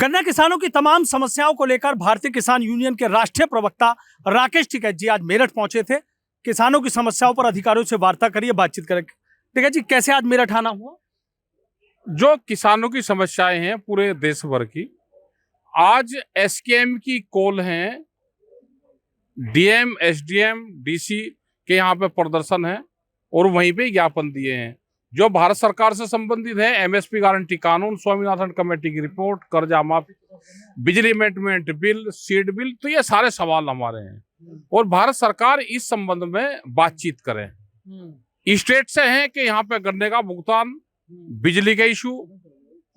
गन्ना किसानों की तमाम समस्याओं को लेकर भारतीय किसान यूनियन के राष्ट्रीय प्रवक्ता राकेश टिकैत जी आज मेरठ पहुंचे थे। किसानों की समस्याओं पर अधिकारियों से वार्ता करिए, बातचीत करें। टिकैत जी, कैसे आज मेरठ आना हुआ? जो किसानों की समस्याएं हैं पूरे देश भर की, आज एसकेएम की कॉल है, डीएम, एसडीएम, डीसी के यहाँ पे प्रदर्शन है और वहीं पे ज्ञापन दिए हैं। जो भारत सरकार से संबंधित है, एमएसपी गारंटी कानून, स्वामीनाथन कमेटी की रिपोर्ट, कर्जा माफी, बिजली अमेंडमेंट बिल, सीड बिल, तो ये सारे सवाल हमारे हैं और भारत सरकार इस संबंध में बातचीत करे। स्टेट से है कि यहाँ पे गन्ने का भुगतान, बिजली के इशू,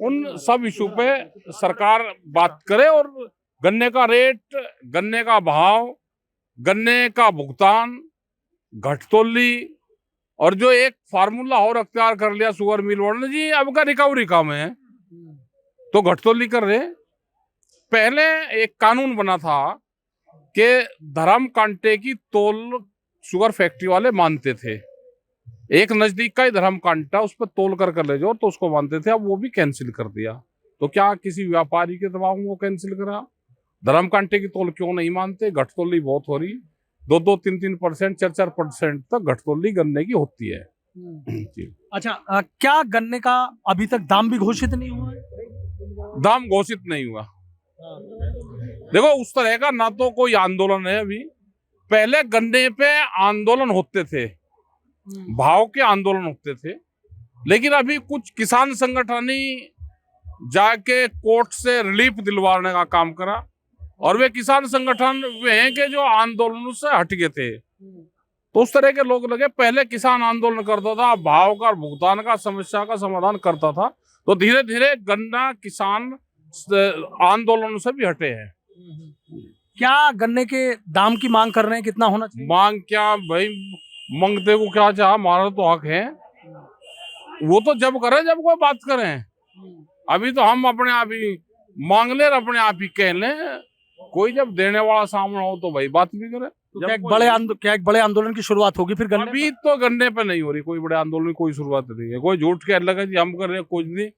उन सब इशू पे सरकार बात करे और गन्ने का रेट, गन्ने का भाव, गन्ने का भुगतान, घटतोली और जो एक फार्मूला और अख्तियार कर लिया शुगर मिल वालों ने, जी अब का रिकवरी काम है तो घटतोली कर रहे। पहले एक कानून बना था कि धर्म कांटे की तोल शुगर फैक्ट्री वाले मानते थे, एक नजदीक का ही धर्म कांटा उस पर तोल कर ले जाओ तो उसको मानते थे। अब वो भी कैंसिल कर दिया। तो क्या किसी व्यापारी के दबाव में वो कैंसिल करा? धर्म कांटे की तोल क्यों नहीं मानते? घटतोली बहुत हो रही, 2-2, 3-3%, 4-4% तक घटतोली गन्ने की होती है। अच्छा, क्या गन्ने का अभी तक दाम भी घोषित नहीं हुआ है? दाम घोषित नहीं हुआ। देखो, उस तरह का ना तो कोई आंदोलन है अभी। पहले गन्ने पे आंदोलन होते थे, भाव के आंदोलन होते थे, लेकिन अभी कुछ किसान संगठन ही जाके कोर्ट से रिलीफ दिलवाने का काम करा और वे किसान संगठन वे हैं कि जो आंदोलन से हट गए थे। तो उस तरह के लोग लगे। पहले किसान आंदोलन करता था, भाव का, भुगतान का, समस्या का समाधान करता था, तो धीरे धीरे गन्ना किसान आंदोलन से भी हटे हैं। क्या गन्ने के दाम की मांग कर रहे हैं? कितना होना चाहिए? मांग क्या भाई, मांगते को क्या चाह, हमारा तो हक है। वो तो जब करें जब कोई बात करें। अभी तो हम अपने आप ही मांग ले और अपने आप ही कह लें। कोई जब देने वाला सामने हो तो भाई बात भी करे। तो क्या एक बड़े आंदोलन की शुरुआत होगी फिर गन्ने? अभी तो गन्ने पे नहीं हो रही कोई बड़े आंदोलन की, कोई शुरुआत नहीं है। कोई झूठ के लगा जी हम कर रहे हैं, कुछ नहीं।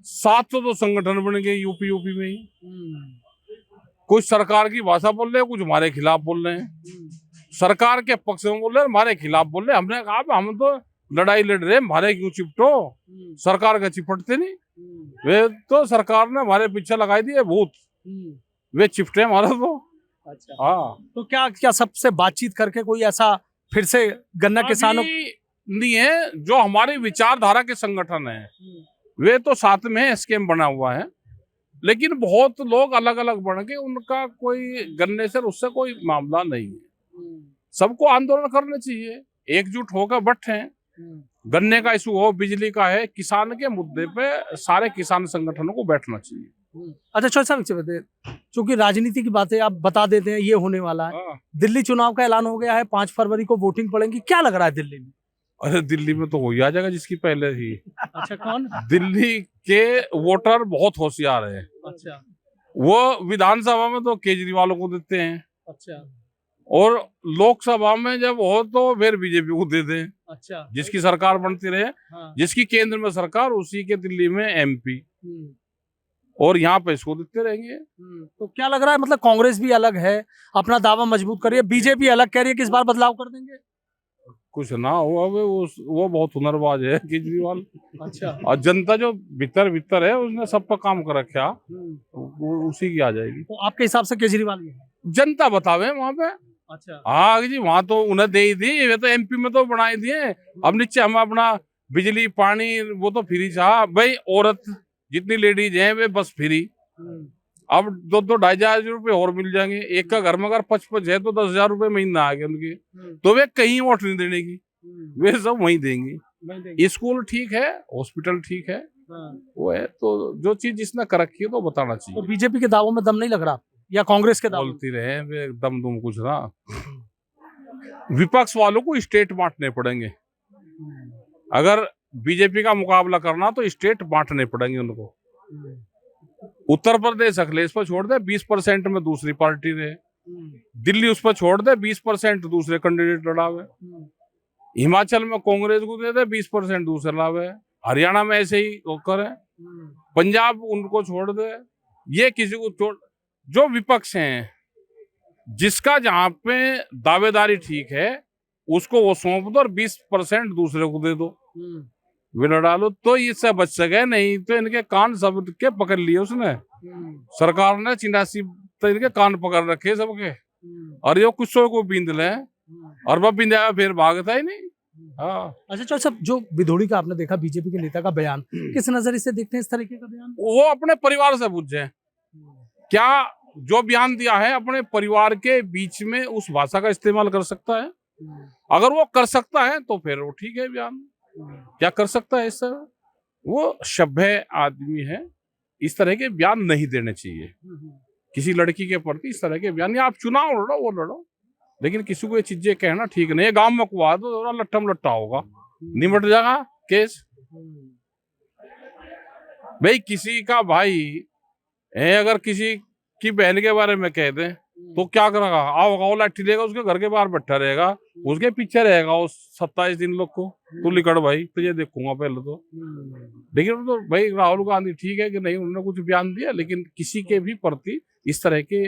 700 तो संगठन बन गए यूपी में ही। कुछ सरकार की भाषा बोल रहे हैं, कुछ हमारे खिलाफ बोल रहे हैं। सरकार के पक्ष में बोल रहे हैं, हमारे खिलाफ बोल रहे हैं। हमने कहा हम तो लड़ाई लड़ रहे हैं, हमारे क्यों चिपटो? सरकार का चिपटते नहीं। वे तो सरकार ने हमारे पीछे लगाई दी है भूत, वे चिपटे हमारा तो। अच्छा, हाँ। तो क्या सबसे बातचीत करके कोई ऐसा फिर से गन्ना किसानों नहीं है? जो हमारी विचारधारा के संगठन है वे तो साथ में स्कीम बना हुआ है, लेकिन बहुत लोग अलग अलग बन के, उनका कोई गन्ने से उससे कोई मामला नहीं है। सबको आंदोलन करना चाहिए, एकजुट होकर बैठे। गन्ने का इशू हो, बिजली का है, किसान के मुद्दे पे सारे किसान संगठनों को बैठना चाहिए। अच्छा, चूंकि राजनीति की बातें आप बता देते हैं, ये होने वाला है। दिल्ली चुनाव का ऐलान हो गया है, 5 फरवरी को वोटिंग पड़ेगी। क्या लग रहा है दिल्ली में? अरे दिल्ली में तो हो ही आ जाएगा जिसकी पहले ही। अच्छा, कौन? दिल्ली के वोटर बहुत होशियार है। अच्छा, वो विधानसभा में तो केजरीवाल को देते हैं। अच्छा, और लोकसभा में जब हो तो फिर बीजेपी को दे दें। अच्छा, जिसकी सरकार बनती रहे। हाँ। जिसकी केंद्र में सरकार, उसी के दिल्ली में एमपी, और यहाँ पे इसको देते रहेंगे। तो क्या लग रहा है, मतलब कांग्रेस भी अलग है, अपना दावा मजबूत कर रही है, बीजेपी अलग कह रही है कि इस बार बदलाव कर देंगे? कुछ ना हुआ, वो बहुत हुनरबाज है केजरीवाल। अच्छा, और जनता जो भीतर है उसने सब पर काम कर रखा, उसी की आ जाएगी। तो आपके हिसाब से केजरीवाल ही है? जनता बतावे वहाँ पे। अच्छा, हाँ जी, वहाँ तो उन्हें दे ही दी, वे तो एमपी में तो बनाई दिए। अब नीचे हम अपना बिजली पानी वो तो फ्री चाह भाई। औरत जितनी लेडीज हैं वे बस फ्री। अब 2-2-2.5 रुपए और मिल जाएंगे। एक का घर में अगर 55 है तो 10,000 रुपए महीना आ गया उनके। तो वे कहीं वोट नहीं देने की, वे सब वहीं देंगी। स्कूल ठीक है, हॉस्पिटल ठीक है, वो है। तो जो चीज जिसने कर रखी है तो बताना चाहिए। तो बीजेपी के दावों में दम नहीं लग रहा या कांग्रेस के दावों? बोलती रहे वे दम दुम कुछ ना। विपक्ष वालों को स्टेट बांटने पड़ेंगे। अगर बीजेपी का मुकाबला करना तो स्टेट बांटने पड़ेंगे उनको। उत्तर प्रदेश अखिलेश पर छोड़ दे, 20% में दूसरी पार्टी रहे। दिल्ली उस पर छोड़ दे, 20% दूसरे कैंडिडेट लड़ावे। हिमाचल में कांग्रेस को दे दे, 20% दूसरे लावे। हरियाणा में ऐसे ही करे। पंजाब उनको छोड़ दे, ये किसी को जो विपक्ष हैं, जिसका जहां पे दावेदारी ठीक है उसको वो सौंप दो और 20% दूसरे को दे दो, विला डालो, तो इससे बच सके। नहीं तो इनके कान सब के पकड़ लिए उसने, सरकार ने 84 तो इनके कान पकड़ रखे सबके, और ये कुछ सौ को बींद ले और वह बिंदाया फिर भागता ही नहीं। हाँ, अच्छा चौधरी साहब, जो विधोड़ी का आपने देखा बीजेपी के नेता का बयान, किस नजरिए से देखते हैं इस तरीके का बयान? वो अपने परिवार से पूछे क्या जो बयान दिया है अपने परिवार के बीच में उस भाषा का इस्तेमाल कर सकता है? अगर वो कर सकता है तो फिर वो ठीक है बयान, क्या कर सकता है इससे? वो सभ्य आदमी है, इस तरह के बयान नहीं देने चाहिए किसी लड़की के प्रति। इस तरह के बयान, या आप चुनाव लड़ो वो लड़ो, लेकिन किसी को ये चीजें कहना ठीक नहीं है। गांव में कुआ दो, लट्ठम लट्टा होगा, निमट जाएगा केस। भाई किसी का भाई है, अगर किसी की बहन के बारे में कह दें तो क्या करेगा? आओ लाठी लेगा, उसके घर के बाहर बैठा रहेगा, उसके पीछे रहेगा उस 27 दिन लोग को, तू लिकड़ भाई तो ये देखूंगा पहले तो। लेकिन तो भाई राहुल गांधी ठीक है कि नहीं, उन्होंने कुछ बयान दिया, लेकिन किसी के भी प्रति इस तरह के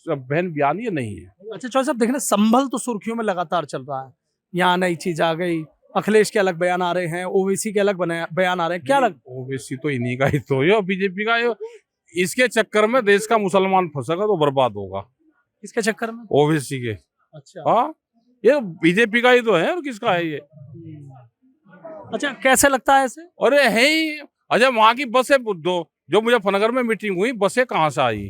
बहन बयान ये नहीं है। अच्छा चौधरी साहब, देखना संभल तो सुर्खियों में लगातार चल रहा है, यहाँ नई चीज आ गई, अखिलेश के अलग बयान आ रहे हैं, ओवैसी के अलग बयान आ रहे हैं, क्या लग? ओवैसी तो इन्हीं का ही तो, ये बीजेपी का, ये इसके चक्कर में देश का मुसलमान फंसेगा तो बर्बाद होगा। इसके चक्कर में ओवैसी के? अच्छा, हाँ, ये बीजेपी का ही तो है, और किसका है ये? अच्छा कैसे लगता है ऐसे? अरे है ही। अच्छा वहां की बसें पूछ दो, जो मुजफ्फरनगर में मीटिंग हुई, बसें कहाँ से आई?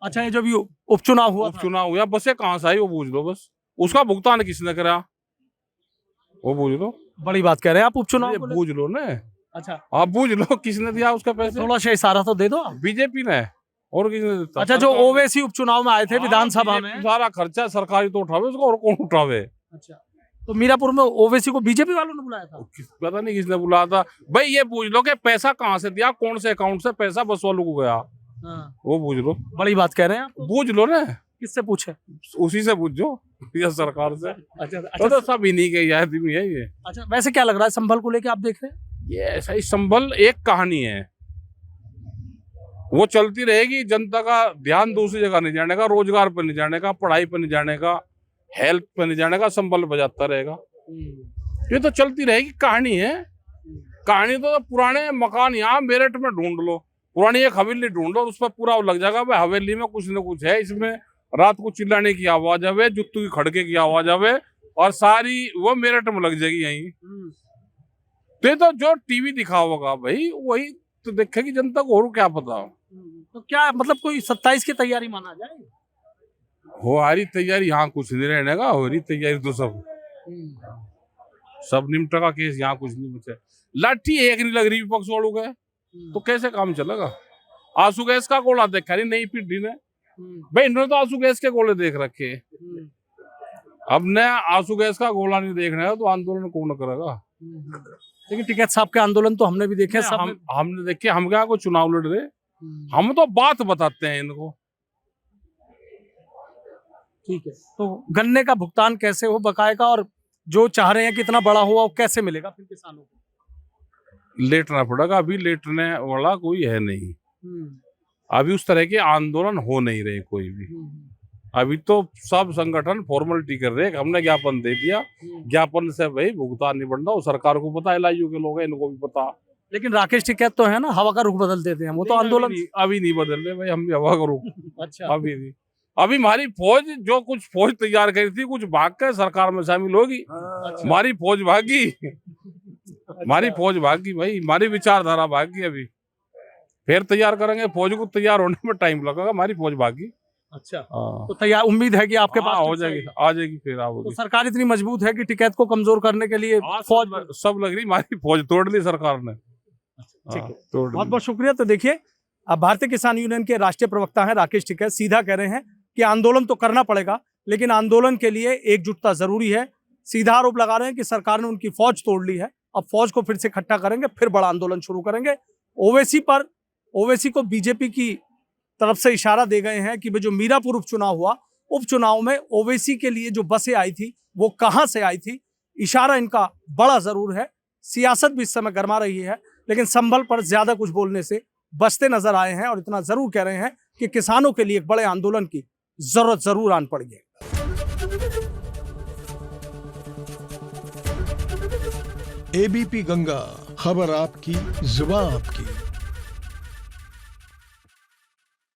अच्छा, ये जो भी उपचुनाव हुआ था, उपचुनाव हुआ, बसें कहाँ से आई वो पूछ लो बस। उसका भुगतान किसने करा वो पूछ लो। बड़ी बात कह रहे हैं आप उपचुनाव को लेकर। पूछ लो ना, अच्छा आप पूछ लो किसने दिया उसका पैसे। थोड़ा सा इशारा तो दे दो। बीजेपी ने, और किसने देता? अच्छा, जो ओवैसी उपचुनाव में आए थे विधानसभा में, सारा खर्चा सरकारी तो उठावे उसको, और कौन उठावे? अच्छा, तो मीरापुर में ओवैसी को बीजेपी वालों ने बुलाया था? पता नहीं किसने बुलाया था भाई। ये पूछ लो कि पैसा कहाँ से दिया, कौन से अकाउंट से पैसा बस वालों को गया, वो पूछ लो। बड़ी बात कह रहे हैं आप, पूछ लो ना, किससे पूछे? उसी से पूछो या सरकार से। अच्छा तो सब इन्हीं के आदमी है ये। अच्छा, वैसे क्या लग रहा है संभल को लेके आप देख रहे हैं? ये ऐसा ही संभल एक कहानी है, वो चलती रहेगी। जनता का ध्यान दूसरी जगह नहीं जाने का, रोजगार पर नहीं जाने का, पढ़ाई पर नहीं जाने का, हेल्थ पर नहीं जाने का, संभल बजाता रहेगा। ये तो चलती रहेगी कहानी है। कहानी तो पुराने मकान यहाँ मेरठ में ढूंढ लो, पुरानी एक हवेली ढूंढ लो, उस पर पूरा लग जाएगा भाई हवेली में कुछ न कुछ है, इसमें रात को चिल्लाने की आवाज आवे, जुत्तू की खड़के की आवाज आवे, और सारी वो मेरठ में लग जाएगी यहीं। तो जो टीवी दिखा होगा भाई वही तो देखेगी जनता को, और क्या पता। तो क्या मतलब कोई 27 की तैयारी माना जाए? हो रही तैयारी यहाँ कुछ नहीं रहने का, हो रही तैयारी तो सब निमटा का केस, यहाँ कुछ नहीं बचा। लाठी एक नहीं लग रही विपक्ष वालों के, तो कैसे काम चलेगा? आंसू गैस का गोला देखा नहीं नई पीढ़ी ने भाई, इन्होंने तो आंसू गैस के गोले देख रखे। अब न आंसू गैस का गोला नहीं देखना है तो आंदोलन कौन करेगा? लेकिन टिकैत साहब के आंदोलन तो हमने भी देखे, हमने देखे। हम क्या कोई चुनाव लड़ रहे, हम तो बात बताते हैं इनको। ठीक है, तो गन्ने का भुगतान कैसे हो बकाये का, और जो चाह रहे हैं कितना बड़ा हुआ वो कैसे मिलेगा फिर किसानों को? लेटना पड़ेगा, अभी लेटने वाला कोई है नहीं। अभी उस तरह के आंदोलन हो नहीं रहे कोई भी। अभी तो सब संगठन फॉर्मेलिटी कर रहे हैं, हमने ज्ञापन दे दिया, ज्ञापन से भाई भुगतान नहीं बढ़ता, वो सरकार को पता है, LIU के लोग हैं, इनको भी पता। लेकिन राकेश टिकैत तो है ना, हवा का रुख बदल देते हैं वो तो आंदोलन अभी नहीं बदल रहे भाई, हम भी हवा का रुख। अच्छा, अभी नहीं। अभी हमारी फौज जो कुछ फौज तैयार करी थी, कुछ भाग कर सरकार में शामिल होगी। हमारी फौज भागी, हमारी फौज भागी भाई, हमारी विचारधारा भागी। अभी फिर तैयार करेंगे, फौज को तैयार होने में टाइम लगेगा, हमारी फौज भागी। अच्छा, तो तैयार उम्मीद है कि आपके पास हो जाएगी, आ जाएगी, फिर आओगी। तो सरकार इतनी मजबूत है कि टिकैत को कमजोर करने के लिए फौज सब लग रही, हमारी फौज तोड़ ली सरकार ने। ठीक है, बहुत बहुत शुक्रिया। तो देखिए, अब भारतीय किसान यूनियन के राष्ट्रीय प्रवक्ता हैं राकेश टिकैत, सीधा कह रहे हैं कि आंदोलन तो करना पड़ेगा, लेकिन आंदोलन के लिए एकजुटता जरूरी है। सीधा आरोप लगा रहे हैं कि सरकार ने उनकी फौज तोड़ ली है, अब फौज को फिर से इकट्ठा करेंगे, फिर बड़ा आंदोलन शुरू करेंगे। ओवैसी को बीजेपी की तरफ से इशारा दे गए हैं कि जो मीरापुर उपचुनाव हुआ, उपचुनाव में ओवैसी के लिए जो बसें आई थी वो कहां से आई थी, इशारा इनका बड़ा जरूर है। सियासत भी इस समय गर्मा रही है, लेकिन संभल पर ज्यादा कुछ बोलने से बसते नजर आए हैं और इतना जरूर कह रहे हैं कि किसानों के लिए एक बड़े आंदोलन की जरूरत जरूर आन पड़ी है। एबीपी गंगा, खबर आपकी, जुबान आपकी।